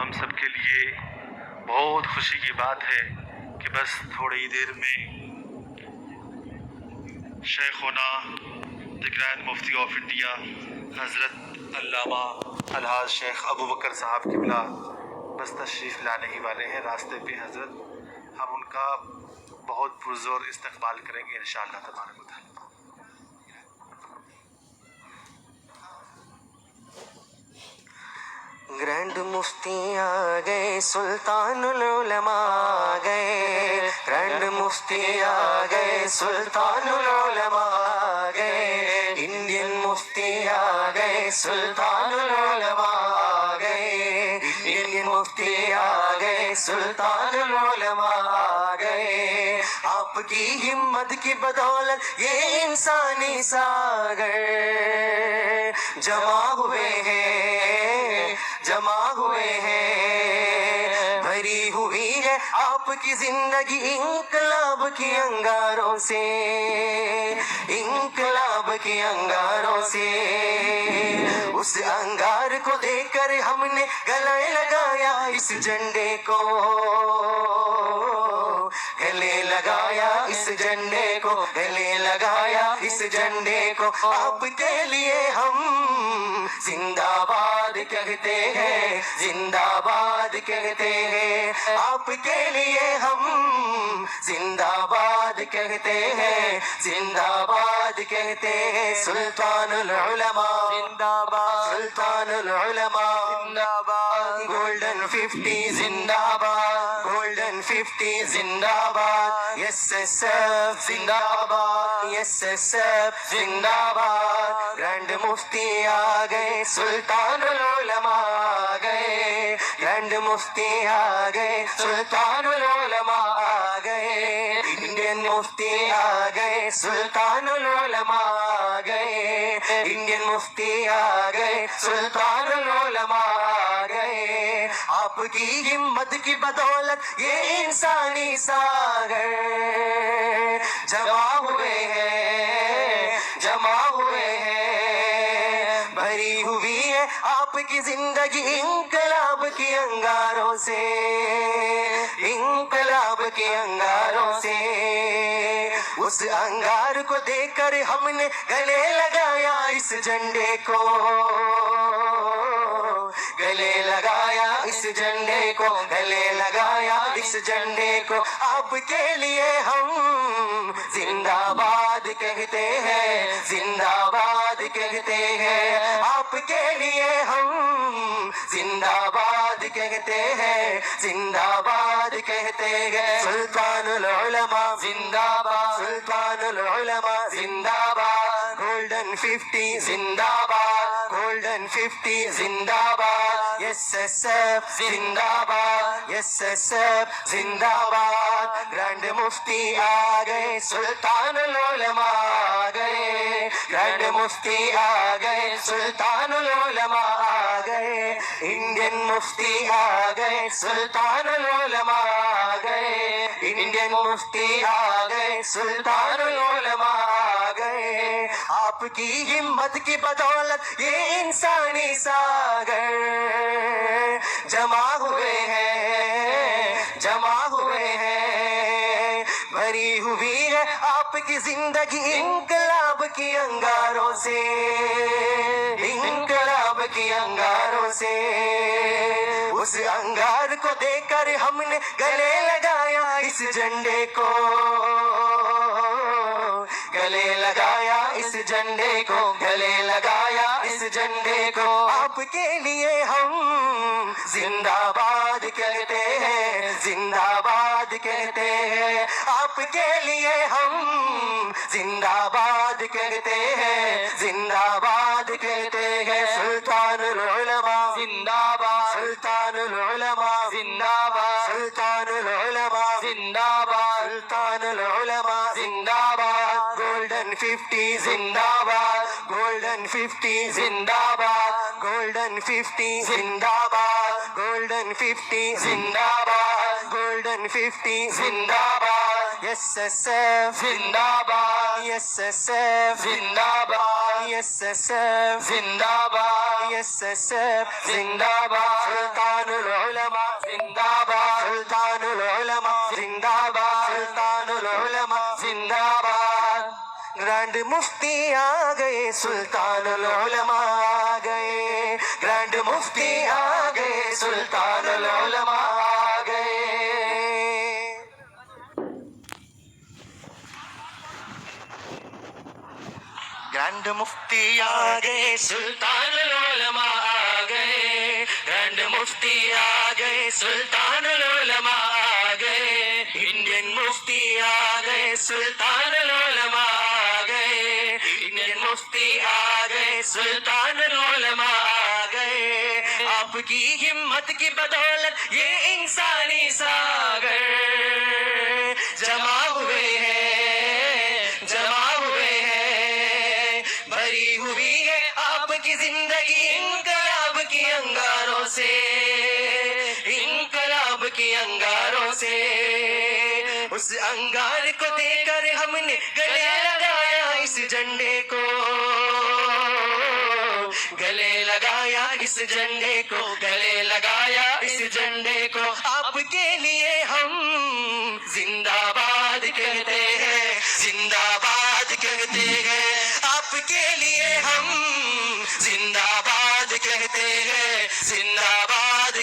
हम सब के लिए बहुत खुशी की बात है कि बस थोड़ी ही देर में शेखुना द ग्रैंड मुफ्ती ऑफ इंडिया हज़रत अल्लामा अलहाज शेख अबू बकर साहब किबला बस तशरीफ़ लाने ही वाले हैं। रास्ते पे हज़रत हम उनका बहुत पुरज़ोर इस्तकबाल करेंगे इंशाअल्लाह तबारक व तआला। ग्रैंड मुफ्ती आ गए, सुल्तानुल उलमा आ गए, ग्रैंड मुफ्ती आ गए, सुल्तानुल उलमा आ गए, इंडियन मुफ्ती आ गए, सुल्तानुल उलमा आ गए, इंडियन मुफ्ती आ गए, सुल्तानुल उलमा आ गए। आपकी हिम्मत की बदौलत ये इंसानी सागर जमा हुए हैं, जमा हुए हैं। भरी हुई है आपकी जिंदगी इंकलाब की अंगारों से, इंकलाब के अंगारों से। उस अंगार को देखकर हमने गले लगाया इस झंडे को, गले लगाया इस झंडे को, गले लगाया इस झंडे को। आपके लिए हम जिंदाबाद कहते हैं, जिंदाबाद कहते हैं। आपके लिए हम जिंदाबाद कहते हैं, जिंदाबाद कहते हैं। सुल्तानुल उलमा जिंदाबाद, सुल्तानुल उलमा जिंदाबाद, गोल्डन 50 जिंदाबाद, गोल्डन 50 जिंदाबाद, एसएसएफ जिंदाबाद, एसएसएफ जिंदाबाद। ग्रैंड मुफ्ती आ गए, सुल्तानुल उलमा आ गए, ग्रैंड मुफ्ती आ गए, सुल्तानुल उलमा आ गए, इंडियन मुफ्ती आ गए, सुल्तानुल उलमा आ गए, इंडियन मुफ्ती आ गए, सुल्तानुल उलमा आ गए। आपकी हिम्मत की बदौलत ये इंसानी सागर जमा हुए हैं, जमा हुए हैं। भरी हुई है आपकी जिंदगी इंकलाब के अंगारों से, इंकलाब के अंगारों से। उस अंगार को देखकर हमने गले लगाया इस झंडे को, गले लगाया इस झंडे को, गले लगाया इस झंडे को। आपके लिए हम जिंदाबाद कहते हैं, जिंदाबाद कहते हैं। आपके लिए हम जिंदाबाद कहते हैं, जिंदाबाद कहते हैं। सुल्तानुल उलमा जिंदाबाद, सुल्तानुल उलमा जिंदाबाद, गोल्डन 50 जिंदाबाद, गोल्डन 50 जिंदाबाद, एसएसएफ जिंदाबाद, एसएसएफ जिंदाबाद। ग्रैंड मुफ्ती आ गए, सुल्तानुल उलमा आ गए, ग्रैंड मुफ्ती आ गए, सुल्तानुल उलमा आ गए, इंडियन मुफ्ती आ गए, सुल्तानुल उलमा आ गए, इंडियन मुफ्ती आ गए, सुल्तानुल उलमा आ गए। आपकी हिम्मत की बदौलत ये इंसानी सागर जमा हुए हैं, जमा हुए हैं। भरी हुई है आपकी जिंदगी इंकलाब की अंगारों से, इंकलाब की अंगारों से। उस अंगार को देखकर हमने गले लगाया इस झंडे को, गले लगाया इस झंडे को, गले लगाया इस झंडे को। आपके लिए हम जिंदाबाद कहते हैं, जिंदाबाद कहते हैं। आपके लिए हम जिंदाबाद कहते हैं, जिंदाबाद कहते हैं। सुल्तानुल उलमा जिंदाबाद, सुल्तानुल उलमा जिंदाबाद, सुल्तानुल उलमा जिंदाबाद, सुल्तानुल उलमा जिंदाबाद। गोल्डन 50 जिंदाबाद, गोल्डन 50 जिंदाबाद, गोल्डन 50 जिंदाबाद, गोल्डन 50 जिंदाबाद, गोल्डन 50 जिंदाबाद। एसएसएफ जिंदाबाद, एसएसएफ जिंदाबाद, एसएसएफ जिंदाबाद, एसएसएफ जिंदाबाद। सुल्तानुल उलमा मुफ्ती आ गए, सुल्तानुल उलमा आ गए, ग्रैंड मुफ्ती आ गए, सुल्तानुल उलमा आ गए। ग्रैंड मुफ्ती आ गए, सुल्तानुल उलमा आ गए, ग्रैंड मुफ्ती आ गए, सुल्तानुल उलमा आ गए, इंडियन मुफ्ती आ गए, सुल्तानुल उलमा आ गए, इंडियन मुफ्ती आ गए, सुल्तानुल उलमा आ गए। आपकी हिम्मत की बदौलत ये इंसानी सागर जमा हुए हैं, जमा हुए हैं, भरी हुई है आपकी जिंदगी इनकलाब की अंगारों से, इनकलाब की अंगारों से। उस अंगार को देकर हमने गले लगाया इस झंडे को, गले लगाया इस झंडे को, गले लगाया इस झंडे को। आपके लिए हम जिंदाबाद कहते हैं, जिंदाबाद कहते हैं, आपके लिए हम जिंदाबाद कहते हैं, जिंदाबाद